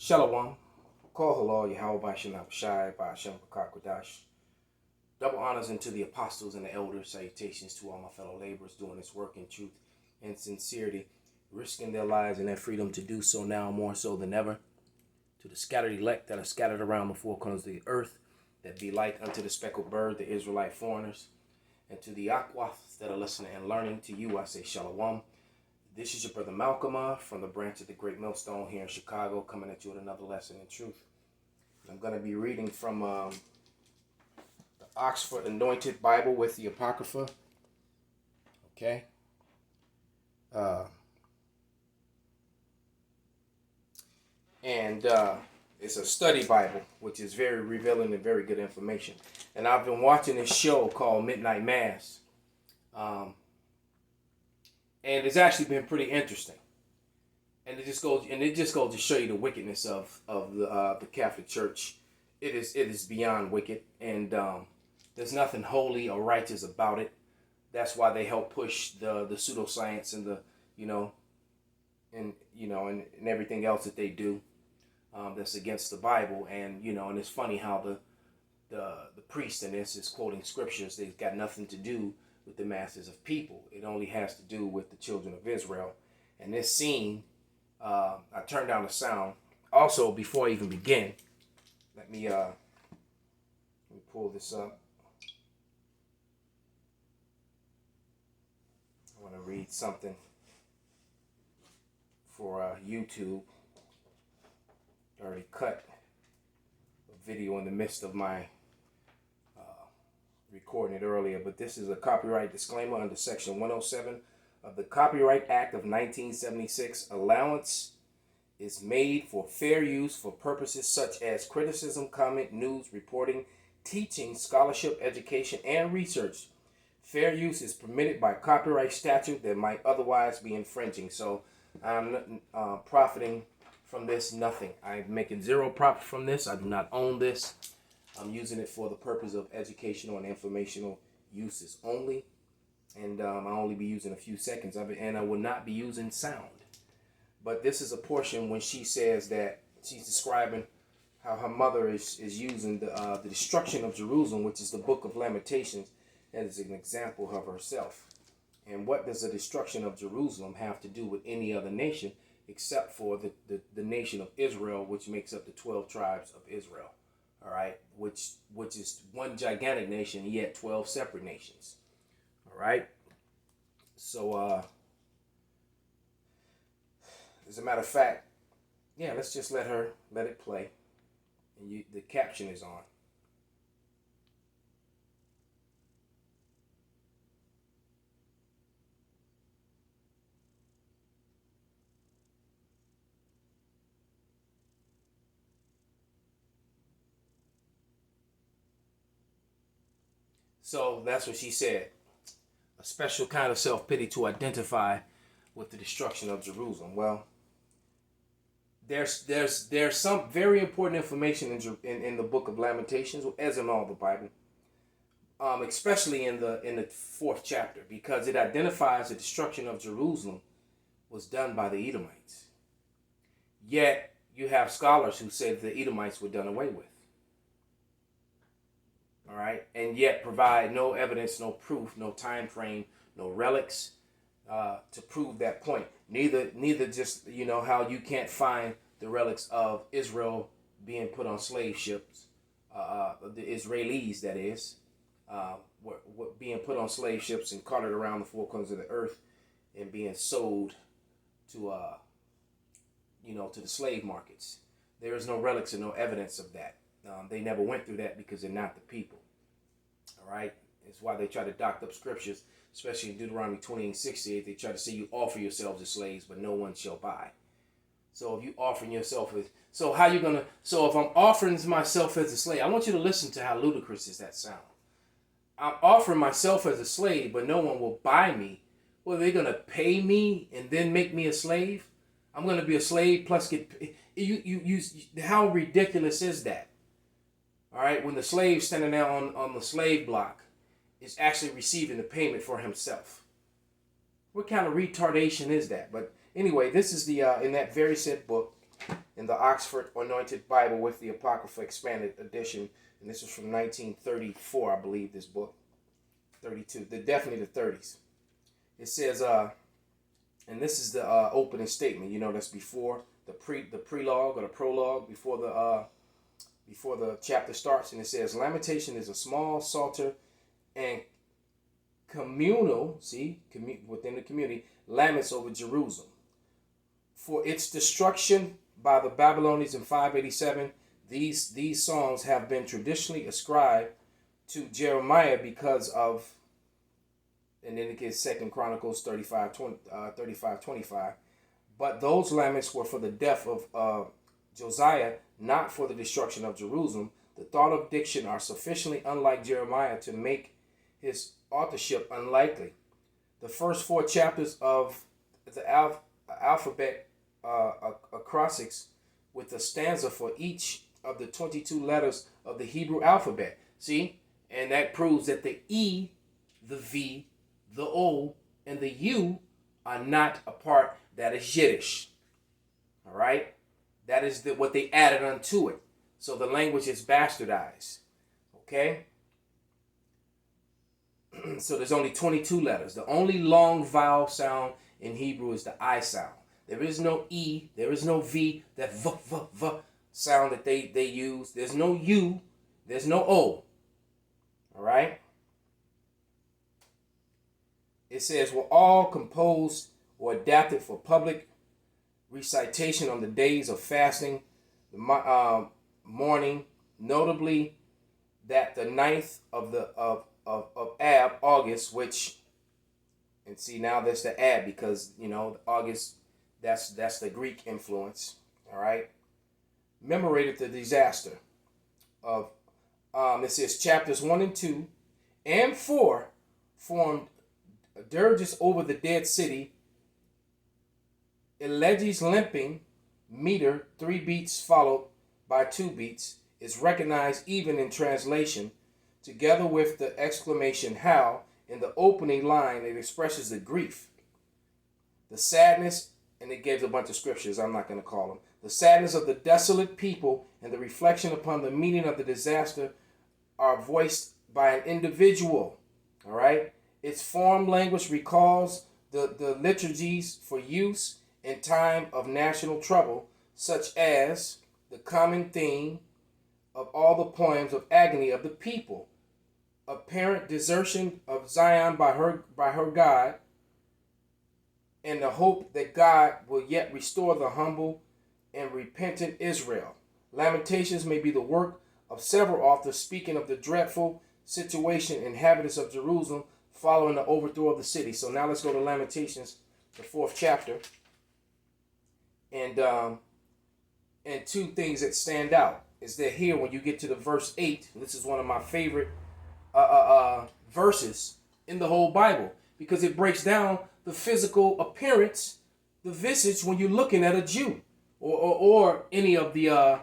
Shalom. Call halal Yahweh Bashem Shai Bashem Kakwadash. Double honors unto the apostles and the elders. Salutations to all my fellow laborers doing this work in truth and sincerity, risking their lives and their freedom to do so now more so than ever. To the scattered elect that are scattered around the four corners of the earth, that be light unto the speckled bird, the Israelite foreigners. And to the Aquaths that are listening and learning, to you I say Shalom. This is your brother Malcolm from the branch of the Great Millstone here in Chicago, coming at you with another lesson in truth. I'm going to be reading from the Oxford Anointed Bible with the Apocrypha. Okay. It's a study Bible, which is very revealing and very good information. And I've been watching this show called Midnight Mass. And it's actually been pretty interesting. And it just goes to show you the wickedness of the Catholic Church. It is beyond wicked, and there's nothing holy or righteous about it. That's why they help push the pseudoscience and and everything else that they do that's against the Bible. And and it's funny how the priest in this is quoting scriptures. They've got nothing to do with the masses of people. It only has to do with the children of Israel. And this scene, I turned down the sound. Also, before I even begin, let me pull this up. I want to read something for YouTube. I already cut a video in the midst of my recording it earlier, but this is a copyright disclaimer under Section 107 of the Copyright Act of 1976. Allowance is made for fair use for purposes such as criticism, comment, news, reporting, teaching, scholarship, education, and research. Fair use is permitted by copyright statute that might otherwise be infringing. So I'm profiting from this, nothing. I'm making zero profit from this. I do not own this. I'm using it for the purpose of educational and informational uses only. And I'll only be using a few seconds of it, and I will not be using sound. But this is a portion when she says that she's describing how her mother is using the destruction of Jerusalem, which is the book of Lamentations, as an example of herself. And what does the destruction of Jerusalem have to do with any other nation except for the nation of Israel, which makes up the 12 tribes of Israel? All right, which is one gigantic nation, yet 12 separate nations. All right. So, as a matter of fact, yeah, let's just let it play. And the caption is on. So that's what she said. A special kind of self-pity to identify with the destruction of Jerusalem. Well, there's some very important information in the book of Lamentations, as in all the Bible, especially in the 4th chapter, because it identifies the destruction of Jerusalem was done by the Edomites. Yet you have scholars who say that the Edomites were done away with. All right, and yet provide no evidence, no proof, no time frame, no relics to prove that point. Neither just how you can't find the relics of Israel being put on slave ships, the Israelis that is, being put on slave ships and carted around the four corners of the earth and being sold to to the slave markets. There is no relics and no evidence of that. They never went through that because they're not the people. All right? It's why they try to doct up scriptures, especially in Deuteronomy 28:68. They try to say you offer yourselves as slaves, but no one shall buy. So if you offering yourself as, so if I'm offering myself as a slave, I want you to listen to how ludicrous does that sound. I'm offering myself as a slave, but no one will buy me. Well, they're going to pay me and then make me a slave? I'm going to be a slave plus get, how ridiculous is that? All right, when the slave standing there on the slave block is actually receiving the payment for himself. What kind of retardation is that? But anyway, this is the in that very said book, in the Oxford Anointed Bible with the Apocrypha Expanded Edition. And this is from 1934, I believe, this book. 32, definitely the 30s. It says, and this is the opening statement. That's before the prelogue or the prologue, before the chapter starts. And it says, Lamentation is a small psalter and communal, within the community, laments over Jerusalem. For its destruction by the Babylonians in 587, these songs have been traditionally ascribed to Jeremiah because of, and then it gets 2 Chronicles 35:25. But those laments were for the death of Josiah, not for the destruction of Jerusalem. The thought of diction are sufficiently unlike Jeremiah to make his authorship unlikely. The first 4 chapters of the alphabet acrostics with a stanza for each of the 22 letters of the Hebrew alphabet. See? And that proves that the E, the V, the O, and the U are not a part. That is Yiddish. All right? That is what they added unto it. So the language is bastardized. Okay? So there's only 22 letters. The only long vowel sound in Hebrew is the I sound. There is no E. There is no V. That v sound that they use. There's no U. There's no O. All right? It says, were all composed or adapted for public recitation on the days of fasting, the mourning, notably that the 9th of Ab, August, which, and see now that's the Ab because, August, that's the Greek influence, all right? Commemorated the disaster of, it says chapters 1 and 2 and 4 formed dirges over the dead city. Elegies limping meter, 3 beats followed by 2 beats, is recognized even in translation, together with the exclamation how. In the opening line, it expresses the grief, the sadness, and it gives a bunch of scriptures, I'm not going to call them. The sadness of the desolate people and the reflection upon the meaning of the disaster are voiced by an individual, all right? Its form language recalls the liturgies for use in time of national trouble, such as the common theme of all the poems of agony of the people, apparent desertion of Zion by her God, and the hope that God will yet restore the humble and repentant Israel. Lamentations may be the work of several authors speaking of the dreadful situation inhabitants of Jerusalem following the overthrow of the city. So now let's go to Lamentations, the 4th chapter. And 2 things that stand out is that here when you get to the verse 8, this is one of my favorite verses in the whole Bible because it breaks down the physical appearance, the visage when you're looking at a Jew or any of the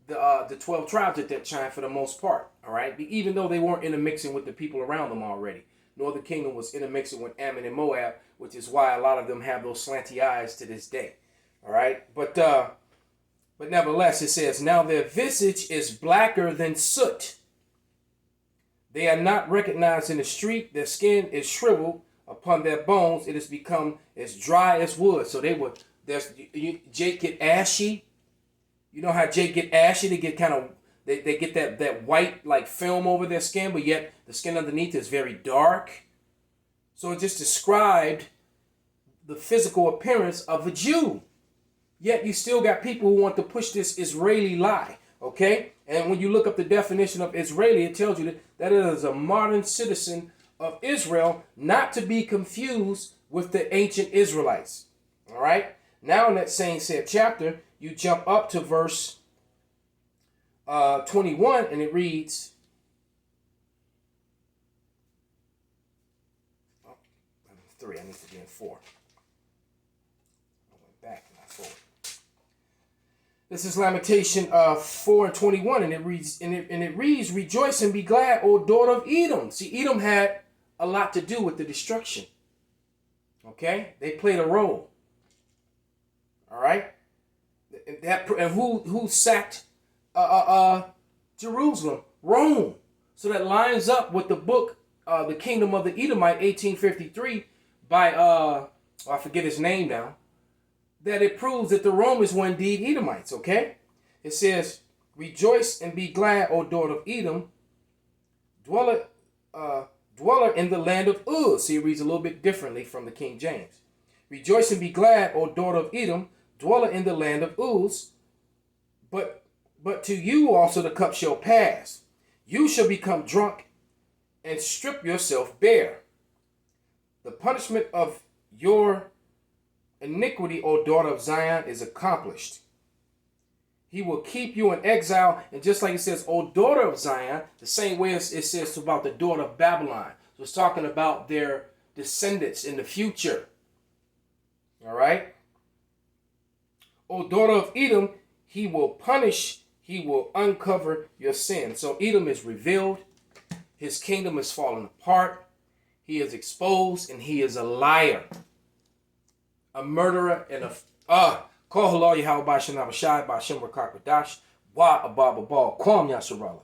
12 tribes at that time for the most part. All right, even though they weren't intermixing with the people around them already. Northern Kingdom was intermixing with Ammon and Moab, which is why a lot of them have those slanty eyes to this day. All right, but nevertheless, it says, now their visage is blacker than soot. They are not recognized in the street. Their skin is shriveled upon their bones. It has become as dry as wood. So Jake get ashy. You know how Jake get ashy? They get kind of, they get that white like film over their skin, but yet the skin underneath is very dark. So it just described the physical appearance of a Jew. Yet you still got people who want to push this Israeli lie, okay? And when you look up the definition of Israeli, it tells you that it is a modern citizen of Israel, not to be confused with the ancient Israelites, all right? Now in that same said chapter, you jump up to verse 21, and it reads, oh, 3, I need to be in 4. I went back, not forward. This is Lamentation 4 and 21, and it reads, rejoice and be glad, O daughter of Edom. See, Edom had a lot to do with the destruction. Okay? They played a role. All right? And who sacked Jerusalem? Rome. So that lines up with the book, The Kingdom of the Edomite, 1853, by I forget his name now. That it proves that the Romans were indeed Edomites. Okay, it says, "Rejoice and be glad, O daughter of Edom, dweller in the land of Uz." See, it reads a little bit differently from the King James. "Rejoice and be glad, O daughter of Edom, dweller in the land of Uz. But to you also the cup shall pass. You shall become drunk and strip yourself bare. The punishment of your iniquity, O daughter of Zion, is accomplished. He will keep you in exile." And just like it says, "O daughter of Zion," the same way it says about the daughter of Babylon. So it's talking about their descendants in the future. All right. "O daughter of Edom, he will punish, he will uncover your sin." So Edom is revealed. His kingdom is falling apart. He is exposed, and he is a liar, a murderer, and Call Halal Yahweh Bashan Abashai Bashem Rakakadash Wa Ababa Bal Kwam Yasharala.